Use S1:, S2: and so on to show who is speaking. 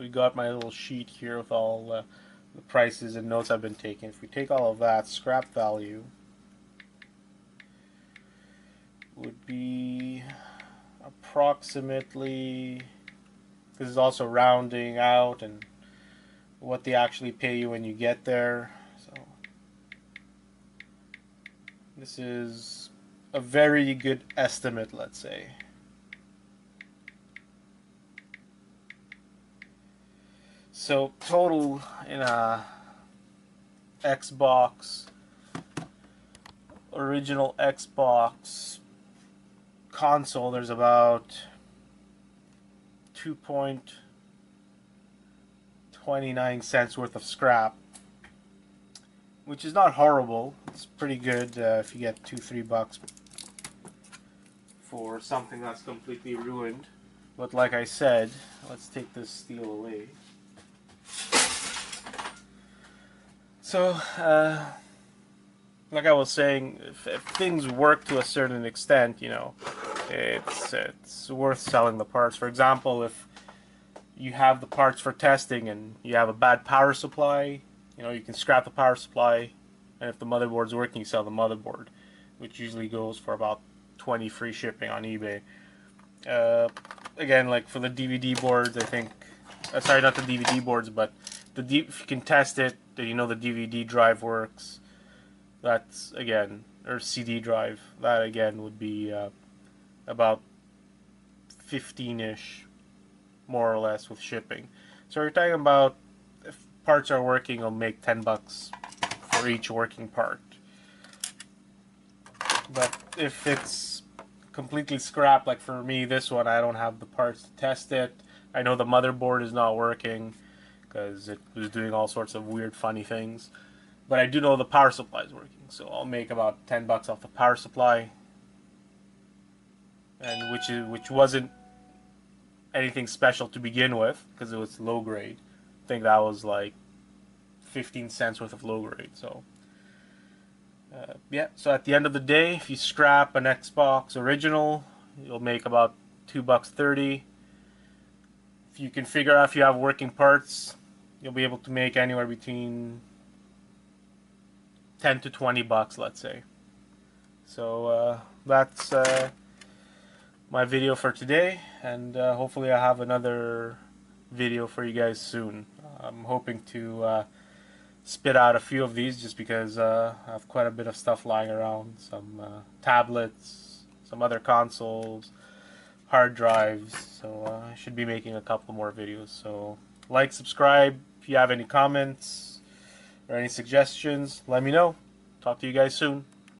S1: We got my little sheet here with all the prices and notes I've been taking. If we take all of that, scrap value would be approximately, this is also rounding out and what they actually pay you when you get there. So this is a very good estimate, let's say. So total in a Xbox, original Xbox console, there's about 2.29 cents worth of scrap, which is not horrible. It's pretty good if you get $2-3 for something that's completely ruined. But like I said, let's take this steel away. So, like I was saying, if things work to a certain extent, you know, it's worth selling the parts. For example, if you have the parts for testing and you have a bad power supply, you know, you can scrap the power supply, and if the motherboard's working, you sell the motherboard, which usually goes for about 20 free shipping on eBay. Again, like for the DVD boards, I think, sorry, not the DVD boards, but if you can test it, you know the DVD drive works. That's again, or CD drive. That again would be about 15-ish, more or less, with shipping. So we're talking about, if parts are working, I'll make $10 for each working part. But if it's completely scrapped, like for me, this one, I don't have the parts to test it. I know the motherboard is not working because it was doing all sorts of weird, funny things. But I do know the power supply is working, so I'll make about $10 off the power supply, and which wasn't anything special to begin with because it was low grade. I think that was like 15 cents worth of low grade. So yeah. So at the end of the day, if you scrap an Xbox original, you'll make about $2.30. If you can figure out if you have working parts, you'll be able to make anywhere between $10 to $20, let's say. So that's my video for today, and hopefully I have another video for you guys soon. I'm hoping to spit out a few of these just because I have quite a bit of stuff lying around. Some tablets, some other consoles, hard drives, so I should be making a couple more videos. So like, subscribe. If you have any comments or any suggestions, let me know. Talk to you guys soon.